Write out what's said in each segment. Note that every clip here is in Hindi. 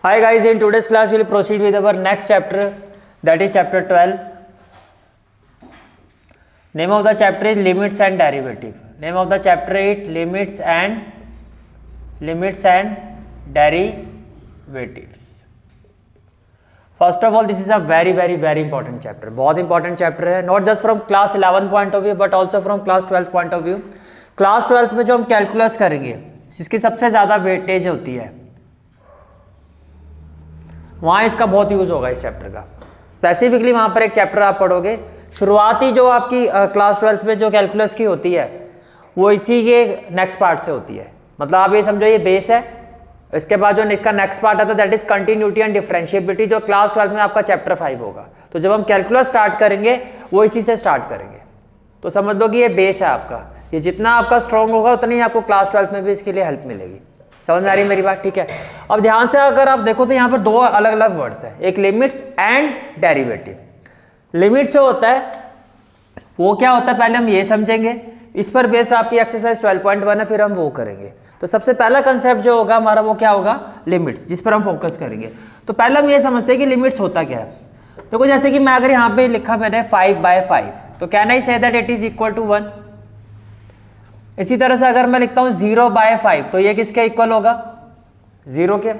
Hi guys, in today's class we will proceed with our next chapter, that is chapter 12. Name of the chapter is limits and derivative. Name of the chapter is limits and derivatives. First of all, this is a very important chapter. बहुत important chapter है, not just from class 11 point of view but also from class 12 point of view. Class 12 में जो हम कैलकुलस करेंगे जिसकी सबसे ज़्यादा वेटेज होती है वहाँ इसका बहुत यूज़ होगा इस चैप्टर का. स्पेसिफिकली वहाँ पर एक चैप्टर आप पढ़ोगे, शुरुआती जो आपकी क्लास 12 में जो कैलकुलस की होती है वो इसी के नेक्स्ट पार्ट से होती है. मतलब आप ये समझो ये बेस है, इसके बाद जो इसका नेक्स्ट पार्ट आता है that is continuity and differentiability, जो क्लास 12 में आपका चैप्टर 5 होगा. तो जब हम कैलकुलस स्टार्ट करेंगे वो इसी से स्टार्ट करेंगे. तो समझ लो कि ये बेस है आपका, ये जितना आपका स्ट्रॉन्ग होगा उतनी ही आपको क्लास 12 में भी इसके लिए हेल्प मिलेगी. समझ में आ रही है मेरी बात? ठीक है. अब ध्यान से अगर आप देखो तो यहाँ पर दो अलग अलग वर्ड्स है, एक लिमिट्स एंड डेरिवेटिव. लिमिट्स जो होता है वो क्या होता है पहले हम ये समझेंगे, इस पर बेस्ड आपकी एक्सरसाइज 12.1 है, फिर हम वो करेंगे. तो सबसे पहला कंसेप्ट जो होगा हमारा वो क्या होगा, लिमिट्स, जिस पर हम फोकस करेंगे. तो पहले हम ये समझते हैं कि लिमिट्स होता क्या है. देखो जैसे कि मैं अगर यहाँ पे लिखा मैंने 5/5 तो can I say that it is equal to 1. इसी तरह से अगर मैं लिखता हूँ 0/5 तो ये किसके इक्वल होगा, 0 के.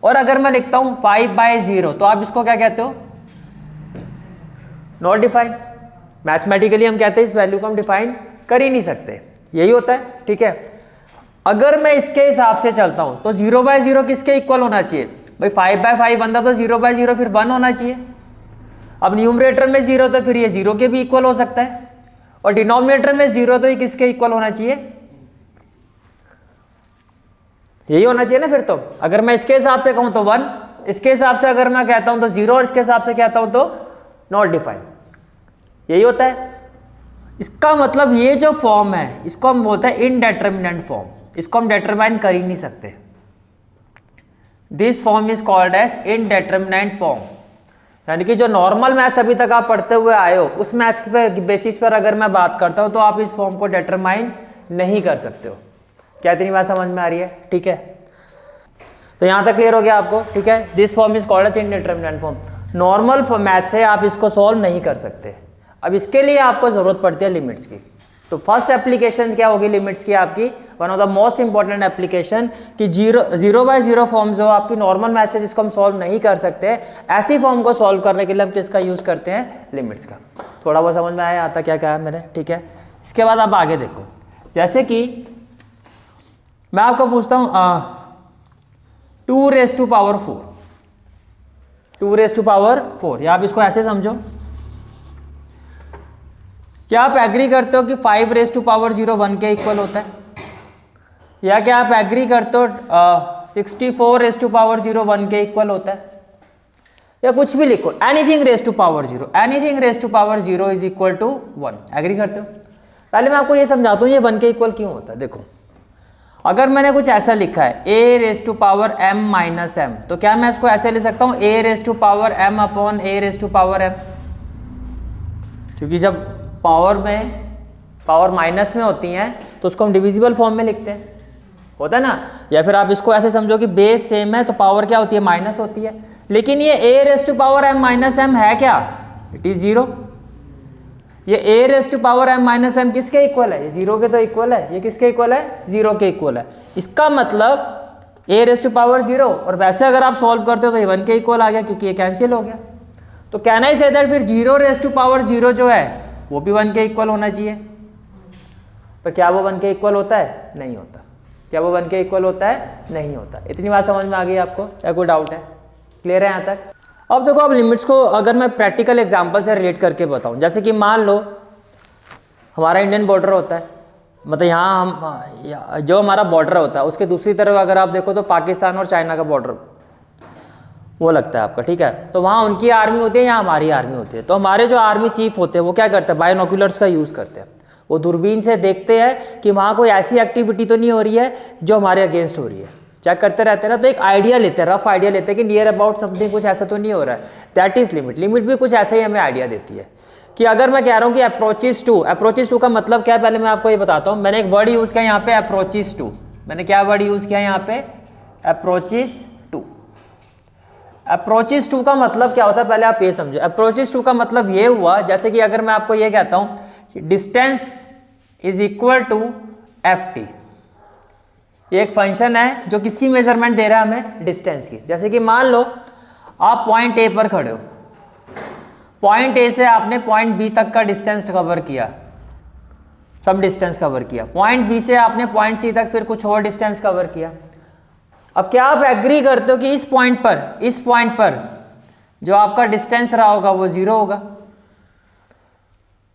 और अगर मैं लिखता हूँ 5/0 तो आप इसको क्या कहते हो, नॉट डिफाइंड. मैथमेटिकली हम कहते हैं इस वैल्यू को हम डिफाइन कर ही नहीं सकते, यही होता है. ठीक है. अगर मैं इसके हिसाब से चलता हूं तो 0/0 किसके इक्वल होना चाहिए भाई, 5/5 बनता तो 0/0 फिर 1 होना चाहिए. अब न्यूमरेटर में 0 तो फिर ये 0 के भी इक्वल हो सकता है, और डिनोमिनेटर में 0 तो ये किसके इक्वल होना चाहिए, यही होना चाहिए ना. फिर तो अगर मैं इसके हिसाब से कहूं तो 1, इसके हिसाब से अगर मैं कहता हूं तो 0, और इसके हिसाब से कहता हूं तो नॉट डिफाइंड, यही होता है. इसका मतलब ये जो फॉर्म है इसको हम बोलते हैं इनडेटरमिनेंट फॉर्म, इसको हम डिटरमाइन कर ही नहीं सकते. This form is called as indeterminate form. यानी कि जो नॉर्मल मैथ्स अभी तक आप पढ़ते हुए आए हो उस मैथ्स के बेसिस पर अगर मैं बात करता हूं तो आप इस फॉर्म को डिटरमाइन नहीं कर सकते हो. क्या इतनी बात समझ में आ रही है? ठीक है. तो यहां तक क्लियर हो गया आपको? ठीक है. This form is called as indeterminate form. Normal maths से आप इसको सॉल्व नहीं कर सकते. अब इसके लिए आपको जरूरत पड़ती है लिमिट्स की. तो फर्स्ट एप्लीकेशन क्या होगी लिमिट्स की आपकी, one of the most important application कि 0/0 फॉर्म जो आपकी नॉर्मल मैथ से जिसको हम सॉल्व नहीं कर सकते, ऐसी फॉर्म को सॉल्व करने के लिए हम किसका यूज करते हैं, लिमिट्स का. थोड़ा बहुत समझ में आया आता क्या कहा मैंने? ठीक है. इसके बाद आप आगे देखो, जैसे कि मैं आपको पूछता हूं 2⁴ 2⁴ या आप इसको ऐसे समझो, क्या आप एग्री करते हो कि 5⁻0 1 के इक्वल होता है, या क्या आप एग्री करते हो 64⁻0 1 के इक्वल होता है, या कुछ भी लिखो, anything raise to power 0 is equal to 1. Agree करते हो? पहले मैं आपको ये समझाता हूँ ये 1 के इक्वल क्यों होता है. देखो अगर मैंने कुछ ऐसा लिखा है a⁻m - तो क्या मैं इसको ऐसे लिख सकता हूँ a⁻m/a⁻m, क्योंकि जब पावर माइनस में होती हैं तो उसको हम डिविजिबल फॉर्म में लिखते हैं, होता है ना. या फिर आप इसको ऐसे समझो कि बेस सेम है तो पावर क्या होती है, माइनस होती है. लेकिन ये a⁻m - है क्या, इट इज 0. ये a⁻m - किसके इक्वल है, ये 0 के तो इक्वल है. ये किसके इक्वल है, 0 के इक्वल है. इसका मतलब a⁻0, और वैसे अगर आप सॉल्व करते हो तो ये 1 के इक्वल आ गया क्योंकि ये कैंसिल हो गया. तो कैन आई से दैट फिर 0⁻0 जो है वो भी 1 के इक्वल होना चाहिए. तो क्या वो 1 के इक्वल होता है, नहीं होता. क्या वो 1 के इक्वल होता है, नहीं होता. इतनी बात समझ में आ गई आपको, क्या कोई डाउट है? क्लियर है यहाँ तक? अब देखो अब लिमिट्स को अगर मैं प्रैक्टिकल एग्जांपल से रिलेट करके बताऊं, जैसे कि मान लो हमारा इंडियन बॉर्डर होता है, मतलब यहाँ हम जो हमारा बॉर्डर होता है उसके दूसरी तरफ अगर आप देखो तो पाकिस्तान और चाइना का बॉर्डर वो लगता है आपका. ठीक है. तो वहाँ उनकी आर्मी होती है, यहाँ हमारी आर्मी होती है. तो हमारे जो आर्मी चीफ होते हैं वो क्या करते हैं, बायोनोकुलर्स का यूज़ करते हैं. वो दूरबीन से देखते हैं कि वहाँ कोई ऐसी एक्टिविटी तो नहीं हो रही है जो हमारे अगेंस्ट हो रही है. चेक करते रहते हैं ना, तो एक आइडिया लेते हैं, रफ आइडिया लेते हैं कि नियर अबाउट समथिंग कुछ ऐसा तो नहीं हो रहा है. That is limit. लिमिट भी कुछ ऐसा ही हमें आइडिया देती है कि अगर मैं कह रहा हूँ कि अप्रोचेस टू का मतलब क्या है, पहले मैं आपको ये बताता हूँ. मैंने एक वर्ड यूज़ किया यहाँ पे अप्रोचेस टू. मैंने क्या वर्ड यूज़ किया यहाँ पे, अप्रोचेस टू. अप्रोचेस टू का मतलब क्या होता है, पहले आप ये समझो। अप्रोचेस टू का मतलब ये हुआ, जैसे कि अगर मैं आपको ये कहता हूं कि distance is equal to F T, ये एक फंक्शन है जो किसकी मेजरमेंट दे रहा है हमें, डिस्टेंस की। जैसे कि मान लो आप पॉइंट ए पर खड़े हो, पॉइंट ए से आपने पॉइंट बी तक का डिस्टेंस कवर किया, सब डिस्टेंस कवर किया। पॉइंट बी से आपने पॉइंट सी तक फिर कुछ और डिस्टेंस कवर किया। अब क्या आप एग्री करते हो कि इस पॉइंट पर जो आपका डिस्टेंस रहा होगा वो 0 होगा?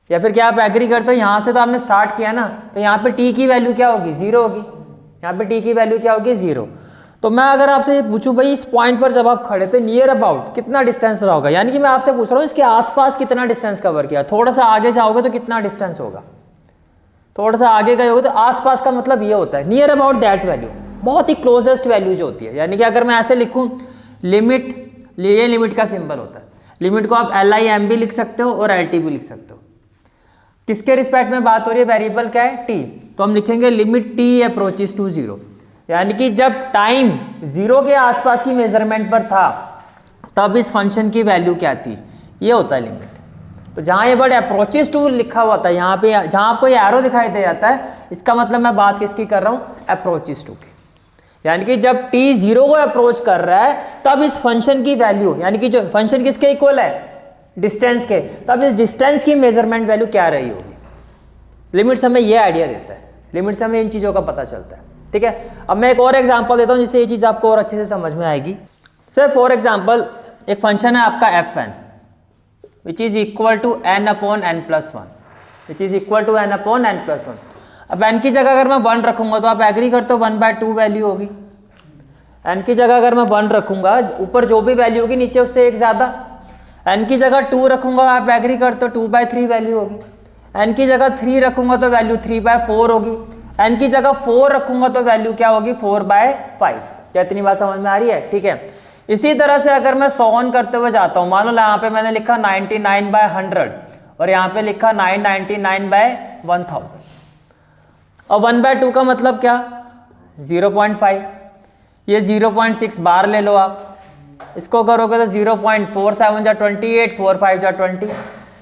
या फिर क्या आप एग्री करते हो यहां से तो आपने स्टार्ट किया ना, तो यहाँ पे t की वैल्यू क्या होगी, 0 होगी। यहाँ पे t की वैल्यू क्या होगी, 0। तो मैं अगर आपसे ये पूछूं भाई इस पॉइंट पर जब आप खड़े थे नियर अबाउट कितना डिस्टेंस रहा होगा, यानी कि मैं आपसे पूछ रहा हूँ इसके आसपास कितना डिस्टेंस कवर किया। थोड़ा सा आगे जाओगे तो कितना डिस्टेंस होगा, थोड़ा सा आगे गए होगे तो आसपास का मतलब ये होता है नियर अबाउट दैट वैल्यू, बहुत ही क्लोजेस्ट वैल्यू जो होती है। यानी कि अगर मैं ऐसे लिखूं लिमिट, ये लिमिट का सिंबल होता है। लिमिट को आप LIM भी लिख सकते हो और LT भी लिख सकते हो। किसके रिस्पेक्ट में बात हो रही है, वेरिएबल क्या है, t। तो हम लिखेंगे लिमिट t अप्रोचेस टू 0, यानी कि जब टाइम 0 के आसपास की मेजरमेंट पर था तब इस फंक्शन की वैल्यू क्या थी, ये होता है लिमिट। तो जहां ये वर्ड अप्रोचेस टू लिखा हुआ था, यहाँ पे जहां आपको ये एरो दिखाई दे जाता है, इसका मतलब मैं बात किसकी कर रहा हूं, अप्रोचेस टू की। यानी कि जब t 0 को अप्रोच कर रहा है तब इस फंक्शन की वैल्यू, यानी कि जो फंक्शन किसके इक्वल है, डिस्टेंस के, तब इस डिस्टेंस की मेजरमेंट वैल्यू क्या रही होगी। लिमिट्स हमें ये आइडिया देता है, लिमिट्स हमें इन चीजों का पता चलता है। ठीक है, अब मैं एक और एग्जांपल देता हूं जिससे ये चीज आपको और अच्छे से समझ में आएगी। सर फॉर एग्जांपल एक फंक्शन है आपका fn which is equal to n upon n plus 1, which is equal to n upon n plus 1। अब n की जगह अगर मैं 1 रखूंगा तो आप एग्री करते हो 1/2 वैल्यू होगी। n की जगह अगर मैं 1 रखूंगा, ऊपर जो भी वैल्यू होगी नीचे उससे एक ज्यादा। n की जगह 2 रखूंगा, आप एग्री करते हो 2/3 वैल्यू होगी। n की जगह 3 रखूंगा तो वैल्यू 3/4 होगी। n की जगह 4 रखूंगा तो वैल्यू क्या होगी, 4/5। क्या इतनी बात समझ में आ रही है? ठीक है, इसी तरह से अगर मैं 100 ऑन करते हुए जाता हूं, मान लो यहाँ पे मैंने लिखा 99/100 और यहाँ पे लिखा 999/1000। और 1/2 का मतलब क्या, 0.5। ये 0.6 बार ले लो आप, इसको करोगे तो 0.47 जा 28, 45 जा 20।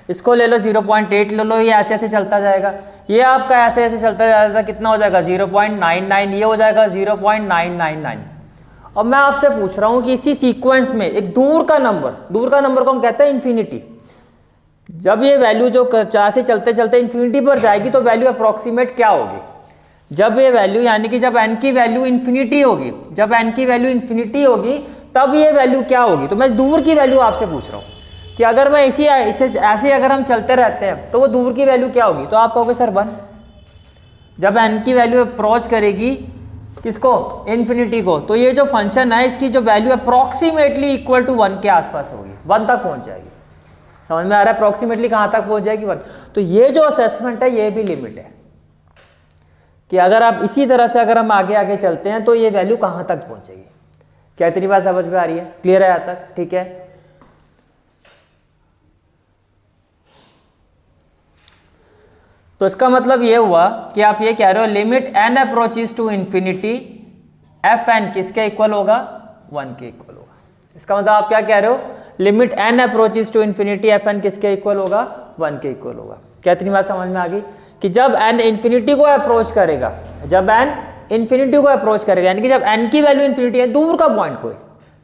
इसको ले लो 0.8 ले लो, ये ऐसे ऐसे चलता जाएगा। ये आपका ऐसे ऐसे चलता जाएगा, कितना हो जाएगा 0.99, ये हो जाएगा 0.999। अब मैं आपसे पूछ रहा हूं कि इसी सीक्वेंस में एक दूर का नंबर को हम कहते हैं इन्फिनिटी। जब ये वैल्यू जो ऐसे चलते चलते इन्फिनिटी पर जाएगी तो वैल्यू अप्रोक्सीमेट क्या होगी, जब ये वैल्यू, यानी कि जब n की वैल्यू इन्फिनिटी होगी, जब n की वैल्यू इन्फिनिटी होगी तब ये वैल्यू क्या होगी। तो मैं दूर की वैल्यू आपसे पूछ रहा हूँ कि अगर मैं इसे ऐसे अगर हम चलते रहते हैं तो वो दूर की वैल्यू क्या होगी। तो आप कहोगे सर 1। जब n की वैल्यू अप्रोच करेगी किसको, इन्फिनिटी को, तो ये जो फंक्शन है इसकी जो वैल्यू अप्रोक्सीमेटली इक्वल टू 1 के आसपास होगी, 1 तक पहुंच जाएगी। समझ में आ रहा है, अप्रोक्सीमेटली कहां तक पहुंच जाएगी, 1। तो ये जो असेसमेंट है ये भी लिमिट है कि अगर आप इसी तरह से अगर हम आगे आगे चलते हैं तो ये वैल्यू कहां तक पहुंचेगी। क्या इतनी बात समझ में आ रही है, क्लियर है यहाँ तक? ठीक है, तो इसका मतलब ये हुआ कि आप ये कह रहे हो limit n approaches to infinity fn किसके इक्वल होगा, 1 के इक्वल होगा। इसका मतलब आप क्या कह रहे हो, limit n approaches to infinity fn किसके इक्वल होगा, 1 के इक्वल होगा। क्या इतनी बात समझ में आ गई कि जब n इन्फिनिटी को अप्रोच करेगा, जब n इन्फिनिटी को अप्रोच करेगा, यानी कि जब n की वैल्यू इन्फिनिटी है, दूर का पॉइंट कोई,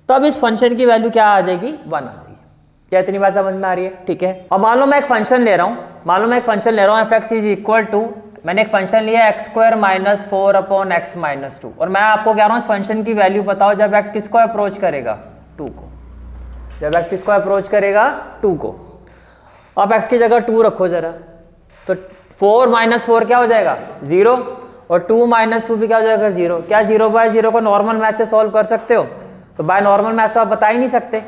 तब इस फंक्शन की वैल्यू क्या आ जाएगी, 1 आ जाएगी। क्या इतनी बात समझ में आ रही है? ठीक है, अब मान लो मैं एक फंक्शन ले रहा हूं, f(x) इज इक्वल टू, मैंने एक फंक्शन लिया x² - 4 अपॉन x - 2, और मैं आपको कह रहा हूं इस फंक्शन की वैल्यू बताओ जब x किसको अप्रोच करेगा, 2 को। जब x किसको अप्रोच करेगा, 2 को। अब x की जगह 2 रखो जरा, तो 4 - 4 क्या हो जाएगा, 0, और 2 - 2 भी क्या हो जाएगा, 0। क्या 0/0 को नॉर्मल मैथ से सॉल्व कर सकते हो? तो बाय नॉर्मल मैथ तो आप बता ही नहीं सकते।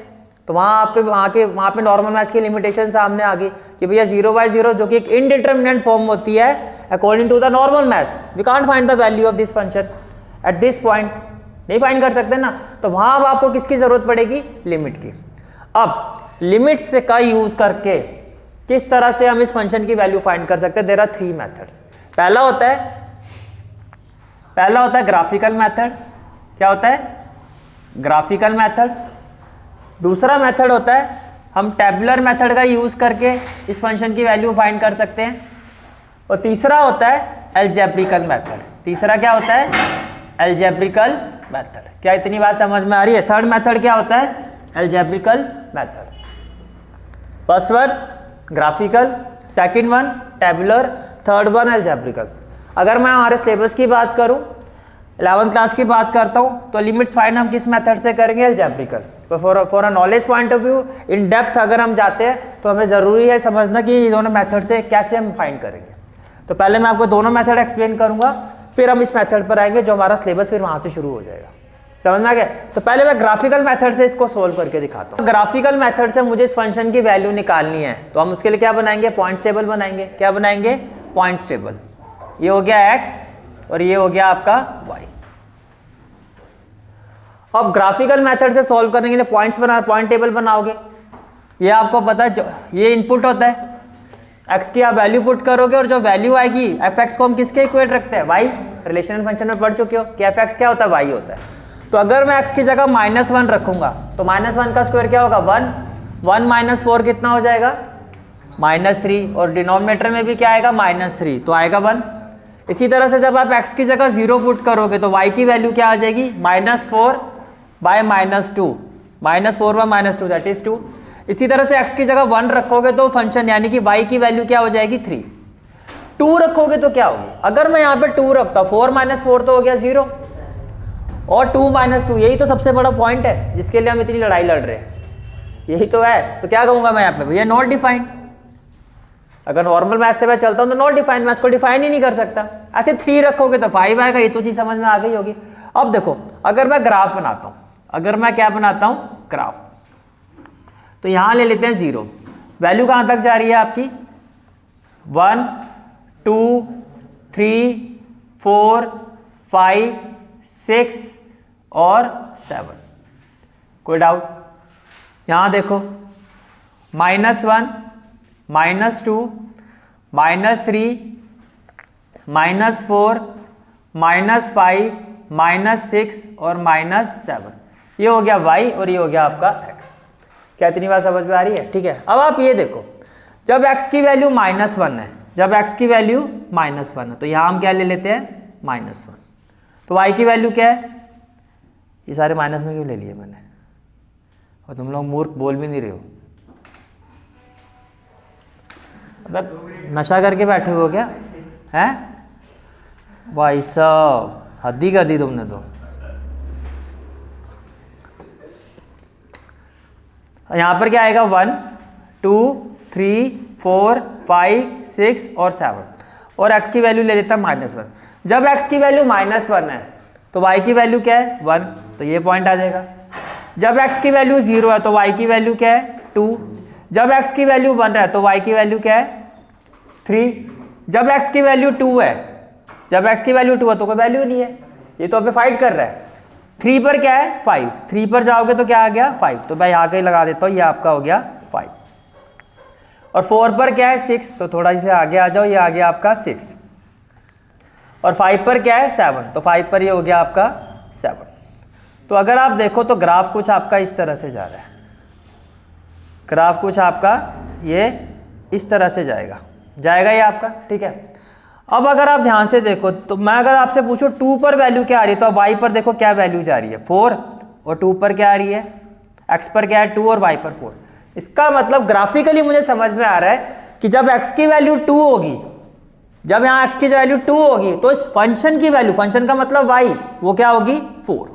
तो वहां पे नॉर्मल मैथ की लिमिटेशन सामने आ गई कि भैया 0/0 जो कि एक इनडिटरमिनेट फॉर्म होती है according to the normal math, we can't find the value of this function at this point, नहीं फाइंड कर सकते ना। तो वहां अब आपको किसकी जरूरत पड़ेगी, लिमिट की। अब लिमिट से का यूज करके किस तरह से हम इस फंक्शन की वैल्यू फाइंड कर सकते हैं, देयर आर 3 मेथड्स। पहला होता है ग्राफिकल मेथड। क्या होता है, ग्राफिकल मेथड। दूसरा मेथड होता है हम टेबुलर मेथड का यूज़ करके इस फंक्शन की वैल्यू फाइंड कर सकते हैं, और तीसरा होता है अलजेब्रिकल मेथड। तीसरा क्या होता है? Algebraical method. क्या इतनी बात समझ में आ रही है? थर्ड मेथड क्या होता है? Algebraical method. First one graphical, second one tabular, third one algebraical. अगर मैं हमारे सिलेबस की बात करूं, 11th क्लास की बात करता हूं, तो लिमिट्स फाइंड हम किस मेथड से करेंगे? अलजेब्रिकल। तो for a knowledge point of view in depth अगर हम जाते हैं तो हमें ज़रूरी है समझना कि ये दोनों मेथड से कैसे हम फाइंड करेंगे। तो पहले मैं आपको दोनों मेथड एक्सप्लेन करूंगा, फिर हम इस मेथड पर आएंगे जो हमारा सिलेबस फिर वहां से शुरू हो जाएगा। समझ में आ गया? तो पहले मैं ग्राफिकल मेथड से इसको सोल्व करके दिखाता हूँ। ग्राफिकल मेथड से मुझे इस फंक्शन की वैल्यू निकालनी है, तो हम उसके लिए क्या बनाएंगे? पॉइंट्स टेबल बनाएंगे। क्या बनाएंगे? Points table. ये हो गया x और ये हो गया आपका y। अब ग्राफिकल मेथड से सॉल्व करने के लिए पॉइंट टेबल बनाओगे। ये आपको पता है, ये इनपुट होता है, x की आप वैल्यू पुट करोगे और जो वैल्यू आएगी fx को हम किसके इक्वेट रखते हैं? y। रिलेशनल फंक्शन में पढ़ चुके हो कि fx क्या होता है? y होता है। तो अगर मैं x की जगह -1 रखूंगा तो -1 का स्क्वायर क्या होगा? 1। 1 - 4 कितना हो जाएगा? -3। और डिनोमिनेटर में भी क्या आएगा? -3, तो आएगा 1। इसी तरह से जब आप x की जगह 0 पुट करोगे तो y की वैल्यू क्या आ जाएगी? -4 बाय -2, -4 बाय -2 दैट इज 2। इसी तरह से x की जगह 1 रखोगे तो फंक्शन यानी कि y की वैल्यू क्या हो जाएगी? 3। 2 रखोगे तो क्या होगी? अगर मैं यहाँ पे 2 रखता हूँ, 4 - 4 तो हो गया 0, और 2 - 2 यही तो सबसे बड़ा पॉइंट है जिसके लिए हम इतनी लड़ाई लड़ रहे हैं, यही तो है। तो क्या कहूँगा मैं यहाँ पे? भैया नॉट डिफाइंड। अगर नॉर्मल मैथ से मैं चलता हूँ तो नॉट डिफाइंड, मैं इसको डिफाइन ही नहीं कर सकता। ऐसे 3 रखोगे तो 5 आएगा, ये तो चीज़ समझ में आ गई होगी। अब देखो, अगर मैं ग्राफ बनाता हूँ, अगर मैं क्या बनाता हूँ? ग्राफ। तो यहाँ ले लेते हैं 0। वैल्यू कहाँ तक जा रही है आपकी? 1 2 3 4 5 6 और 7। कोई डाउट? यहाँ देखो, -1 -2 -3 -4 -5 -6 और -7। ये हो गया y और ये हो गया आपका x। क्या इतनी बात समझ में आ रही है? ठीक है। अब आप ये देखो, जब x की वैल्यू -1 है, जब x की वैल्यू -1 है तो यहाँ हम क्या ले लेते हैं? -1। तो y की वैल्यू क्या है? ये सारे माइनस में क्यों ले लिए मैंने? और तुम लोग मूर्ख बोल भी नहीं रहे हो। अब नशा करके बैठे हो क्या? हैं भाई साहब, हद ही कर दी तुमने तो। यहाँ पर क्या आएगा? 1 2 3 4 5 6 और 7, और x की वैल्यू ले लेता -1। जब x की वैल्यू -1 है तो y की वैल्यू क्या है? 1, तो ये पॉइंट आ जाएगा। जब x की वैल्यू 0 है तो y की वैल्यू क्या है? 2। जब x की वैल्यू 1 है तो y की वैल्यू क्या है? 3। जब x की वैल्यू 2 है, जब x की वैल्यू 2 है तो कोई वैल्यू नहीं है, ये तो अभी फाइट कर रहा है। 3 पर क्या है? 5। 3 पर जाओगे तो क्या आ गया? 5, तो मैं यहाँ कहीं लगा देता हूँ, ये आपका हो गया 5। और 4 पर क्या है? 6, तो थोड़ा से आगे आ जाओ, ये आ गया आपका 6। और 5 पर क्या है? 7, तो 5 पर ये हो गया आपका 7। तो अगर आप देखो तो ग्राफ कुछ आपका इस तरह से जा रहा है, ग्राफ कुछ आपका ये इस तरह से जाएगा ये आपका। ठीक है। अब अगर आप ध्यान से देखो तो मैं अगर आपसे पूछूं 2 पर वैल्यू क्या आ रही है, तो y पर देखो क्या वैल्यू जा रही है? 4, और 2 पर क्या आ रही है? x पर क्या है? 2 और y पर 4। इसका मतलब ग्राफिकली मुझे समझ में आ रहा है कि जब x की वैल्यू 2 होगी, जब यहाँ x की वैल्यू 2 होगी तो इस फंक्शन की वैल्यू, फंक्शन का मतलब y, वो क्या होगी? 4।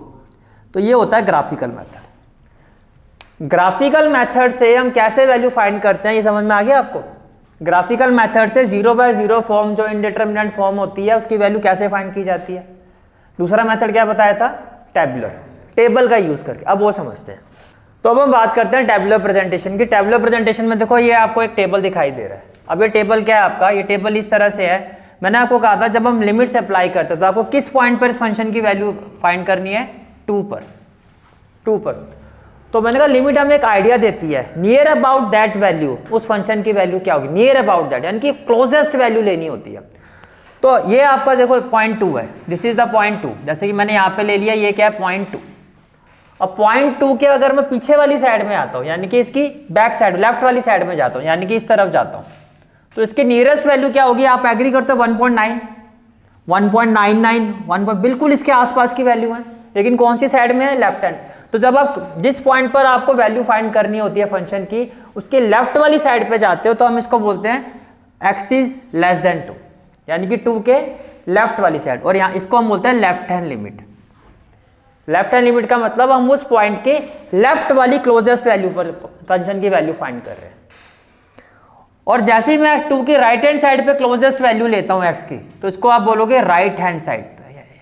तो ये होता है ग्राफिकल मेथड। ग्राफिकल मेथड से हम कैसे वैल्यू फाइंड करते हैं, ये समझ में आ गया आपको? ग्राफिकल मेथड से 0/0 फॉर्म, जो इनडिटरमिनेंट फॉर्म होती है, उसकी वैल्यू कैसे फाइंड की जाती है। दूसरा मेथड क्या बताया था? टेबुलर, टेबल का यूज करके। अब वो समझते हैं। तो अब हम बात करते हैं टेबुलर प्रेजेंटेशन की। टेबुलर प्रेजेंटेशन में देखो, ये आपको एक टेबल दिखाई दे रहा है। अब ये टेबल क्या है आपका? ये टेबल इस तरह से है। मैंने आपको कहा था जब हम लिमिट्स अप्लाई करते हैं तो आपको किस पॉइंट पर इस फंक्शन की वैल्यू फाइंड करनी है? 2 पर। 2 पर। तो मैंने कहा लिमिट हमें एक आइडिया देती है, नियर अबाउट दैट वैल्यू, उस फंक्शन की वैल्यू क्या होगी? नियर अबाउट दैट, यानी कि क्लोजेस्ट वैल्यू लेनी होती है। तो ये आपका देखो 0.2 है, दिस इज द 0.2। जैसे कि मैंने यहाँ पे ले लिया, ये क्या है? 0.2। अब पॉइंट 2 के अगर मैं पीछे वाली साइड में आता हूँ, यानी कि इसकी बैक साइड लेफ्ट वाली साइड में जाता हूँ, यानी कि इस तरफ जाता हूँ, तो इसके नियरेस्ट वैल्यू क्या होगी? आप एग्री करते हो 1.9, 1.99, 1. बिल्कुल इसके आसपास की वैल्यू है, लेकिन कौन सी साइड में है? Left hand. तो जब आप जिस पॉइंट पर आपको वैल्यू फाइंड करनी होती है फंक्शन की, उसके लेफ्ट वाली साइड पे जाते हो, तो हम इसको बोलते हैं x इज लेस देन 2, यानी कि 2 के लेफ्ट वाली साइड, और यहाँ इसको हम बोलते हैं left hand limit. Left hand limit का मतलब हम उस पॉइंट के लेफ्ट वाली क्लोजेस्ट वैल्यू पर फंक्शन की वैल्यू फाइंड कर रहे हैं। और जैसे ही मैं 2 की राइट हैंड साइड पे क्लोजेस्ट वैल्यू लेता हूं x की, तो इसको आप बोलोगे राइट हैंड साइड,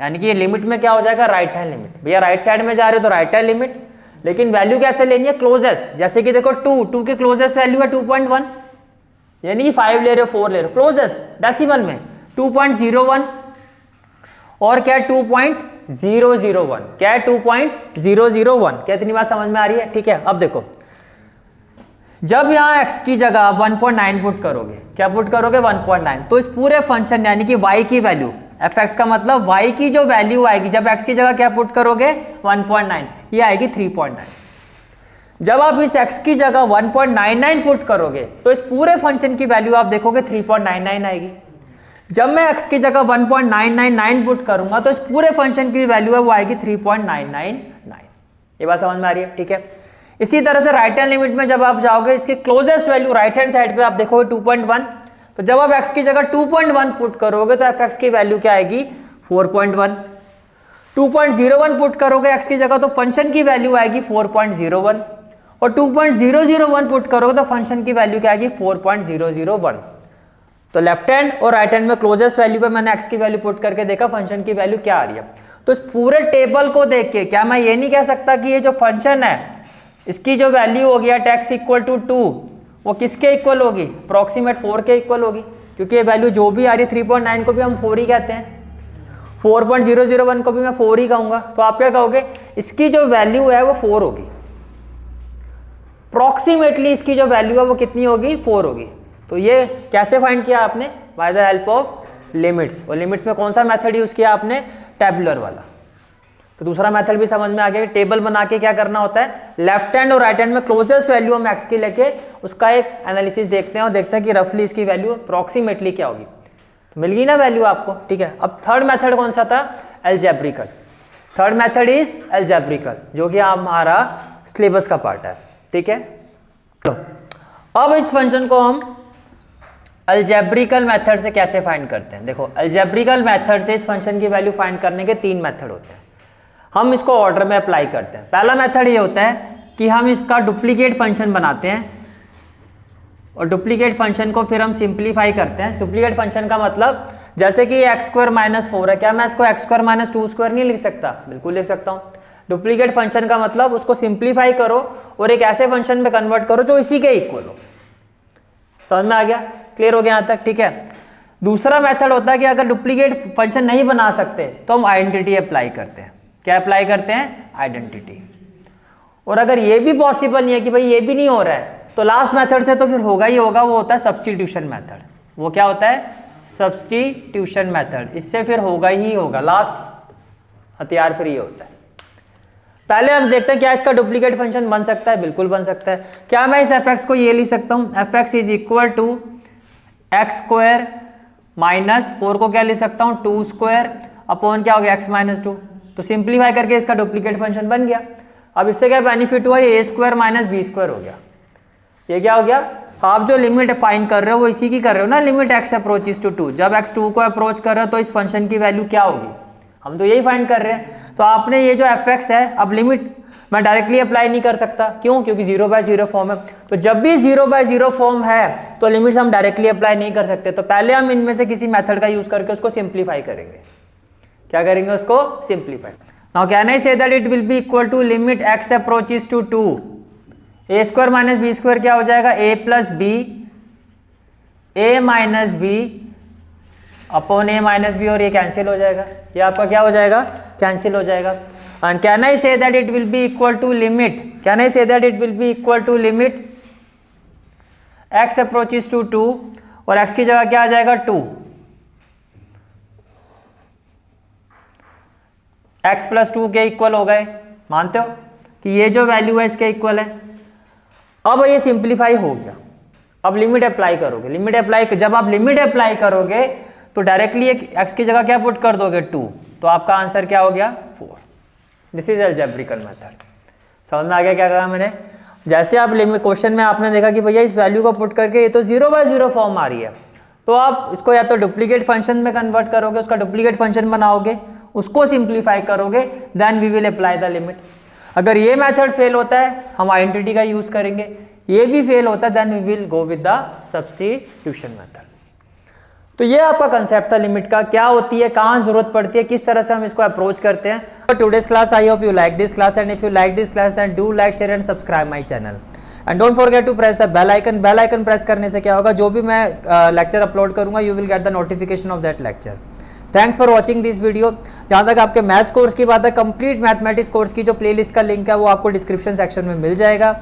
यानी कि ये लिमिट में क्या हो जाएगा? Right hand limit. भैया राइट साइड में जा रहे हो तो राइट हैंड लिमिट, लेकिन वैल्यू कैसे लेनी है? क्लोजेस्ट। जैसे कि देखो 2 की क्लोजेस्ट वैल्यू है 2.1, यानी कि 5 ले रहे हो 4 ले रहे हो, क्लोजेस्ट डेसिमल में 2.01, और क्या 2.001, क्या 2.001। क्या इतनी बात समझ में आ रही है? ठीक है। अब देखो, जब यहाँ x की जगह 1.9 पुट करोगे, क्या पुट करोगे? 1.9, तो इस पूरे फंक्शन यानी कि y की वैल्यू, fx का मतलब y की जो वैल्यू आएगी जब x की जगह क्या पुट करोगे? 1.9, ये आएगी 3.9। जब आप इस x की जगह 1.99 पुट करोगे, तो इस पूरे फंक्शन की वैल्यू आप देखोगे 3.99 आएगी। जब मैं x की जगह 1.999 पुट करूंगा, तो इस पूरे फंक्शन की वैल्यू है वो आएगी 3.999। ये बात समझ में आ रही है? ठीक है। इसी तरह से राइट हैंड लिमिट में जब आप जाओगे, इसकी closest value right hand side पे आप देखोगे 2.1, तो जब आप x की जगह 2.1 पुट करोगे, तो fx की वैल्यू क्या आएगी? 4.1। 2.01 पुट करोगे x की जगह, तो फंक्शन की वैल्यू आएगी 4.01, और 2.001 पुट करोगे तो फंक्शन की वैल्यू क्या आएगी? 4.001। तो लेफ्ट हैंड और राइट हैंड में क्लोजेस्ट वैल्यू पे मैंने x की वैल्यू पुट करके देखा फंक्शन की वैल्यू क्या आ रही है। तो इस पूरे टेबल को देख के क्या मैं ये नहीं कह सकता कि ये जो फंक्शन है, इसकी जो वैल्यू होगी एट x इक्वल टू 2, वो किसके इक्वल होगी? अप्रॉक्सीमेट 4 के इक्वल होगी, क्योंकि ये वैल्यू जो भी आ रही है 3.9 को भी हम 4 ही कहते हैं, 4.001 को भी मैं 4 ही कहूंगा। तो आप क्या कहोगे? इसकी जो वैल्यू है वो 4 होगी, अप्रॉक्सीमेटली इसकी जो वैल्यू है वो कितनी होगी? 4 होगी। तो ये कैसे फाइंड किया आपने? By the help of limits. और लिमिट्स में कौन सा मेथड यूज किया आपने? टेबुलर वाला। तो दूसरा मेथड भी समझ में आ गया। टेबल बना के क्या करना होता है? लेफ्ट हैंड और राइट हैंड में क्लोजेस्ट वैल्यू हम एक्स की लेके उसका एक एनालिसिस देखते हैं और देखते हैं कि रफली इसकी वैल्यू अप्रॉक्सीमेटली क्या होगी। तो मिल गई ना वैल्यू आपको? ठीक है। अब थर्ड मेथड कौन सा था? Algebraical. Third method is algebraical, जो कि हमारा सिलेबस का पार्ट है। ठीक है। तो अब इस फंक्शन को हम अलजेब्रिकल मेथड से कैसे फाइंड करते हैं? देखो, अलजेब्रिकल मेथड से इस फंक्शन की वैल्यू फाइंड करने के 3 मेथड होते हैं। हम इसको ऑर्डर में अप्लाई करते हैं। पहला मेथड ये होता है कि हम इसका डुप्लीकेट फंक्शन बनाते हैं और डुप्लीकेट फंक्शन को फिर हम सिंप्लीफाई करते हैं। डुप्लीकेट फंक्शन का मतलब जैसे कि x स्क्वायर माइनस 4 है, क्या मैं इसको x स्क्वायर माइनस 2 स्क्वायर नहीं लिख सकता? बिल्कुल लिख सकता हूँ। डुप्लीकेट फंक्शन का मतलब उसको सिंप्लीफाई करो और एक ऐसे फंक्शन में कन्वर्ट करो जो इसी के इक्वल हो। समझ में आ गया? क्लियर हो गया यहाँ तक? ठीक है। दूसरा मेथड होता है कि अगर डुप्लीकेट फंक्शन नहीं बना सकते तो हम आइडेंटिटी अप्लाई करते हैं। क्या अप्लाई करते हैं? आइडेंटिटी। और अगर ये भी पॉसिबल नहीं है कि भाई ये भी नहीं हो रहा है, तो लास्ट मेथड से तो फिर होगा ही होगा, वो होता है सब्स्टिट्यूशन मेथड। वो क्या होता है? Substitution method. इससे फिर होगा ही होगा, लास्ट हथियार फिर ये होता है। पहले हम देखते हैं क्या इसका डुप्लीकेट फंक्शन बन सकता है? बिल्कुल बन सकता है। क्या मैं इस fx को ये लिख सकता हूँ? fx is equal to X square minus 4 को क्या लिख सकता हूँ? 2 स्क्वायर अपॉन क्या हो गया? x minus 2। तो सिंप्लीफाई करके इसका डुप्लीकेट फंक्शन बन गया। अब इससे क्या बेनिफिट हुआ? ये a square minus B square हो गया। ये क्या हो गया? आप जो लिमिट फाइंड कर रहे हो वो इसी की कर रहे हो ना, लिमिट x अप्रोचेस टू 2। जब x 2 को अप्रोच कर रहे हो तो इस फंक्शन की वैल्यू क्या होगी? हम तो यही फाइंड कर रहे हैं। तो आपने ये जो fx है, अब लिमिट मैं डायरेक्टली अप्लाई नहीं कर सकता। क्यों? क्योंकि 0/0 फॉर्म है। तो जब भी 0/0 फॉर्म है तो लिमिट्स हम डायरेक्टली अप्लाई नहीं कर सकते। तो पहले हम इनमें से किसी मेथड का यूज करके उसको सिंप्लीफाई करेंगे। क्या करेंगे? उसको simplify. Now can I say that it will be equal to limit x approaches to 2, a square minus B square क्या हो जाएगा? a plus B, a minus B upon a minus B, और ये कैंसिल हो जाएगा। ये आपका क्या हो जाएगा? कैंसिल हो जाएगा। And can I say that it will be equal to limit, can I say that it will be equal to limit x approaches to 2, और x की जगह क्या आ जाएगा? 2, x प्लस 2 के इक्वल हो गए, मानते हो? कि ये जो वैल्यू है इसके इक्वल है। अब ये सिंप्लीफाई हो गया, अब लिमिट अप्लाई करोगे, लिमिट अप्लाई, जब आप लिमिट अप्लाई करोगे तो डायरेक्टली एक x की जगह क्या पुट कर दोगे 2, तो आपका आंसर क्या हो गया 4। This is algebraical method. समझ में आ गया क्या कहा मैंने? जैसे आप लिमिट क्वेश्चन में आपने देखा कि भैया इस वैल्यू को पुट करके ये तो 0/0 फॉर्म आ रही है, तो आप इसको या तो डुप्लीकेट फंक्शन में कन्वर्ट करोगे, उसका डुप्लीकेट फंक्शन बनाओगे, उसको सिंप्लीफाई करोगे, then we will apply the limit. अगर ये मेथड फेल होता है हम आइडेंटिटी का यूज करेंगे, ये भी फेल होता है then we will go with the substitution method. तो ये आपका कंसेप्ट था लिमिट का, क्या होती है, कहाँ जरूरत पड़ती है, किस तरह से हम इसको अप्रोच करते हैं। Today's class, I hope you like this class, and if you like this class then do like, share and subscribe my channel, and don't forget to press the bell icon. Bell icon press करने से क्या होगा, जो भी मैं लेक्चर अपलोड करूंगा you will get the notification of that lecture. Thanks for watching this video. जहाँ तक आपके मैथ्स कोर्स की बात है, कंप्लीट मैथमेटिक्स कोर्स की जो प्लेलिस्ट का लिंक है वो आपको डिस्क्रिप्शन सेक्शन में मिल जाएगा।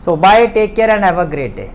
So bye, take care and have a great day.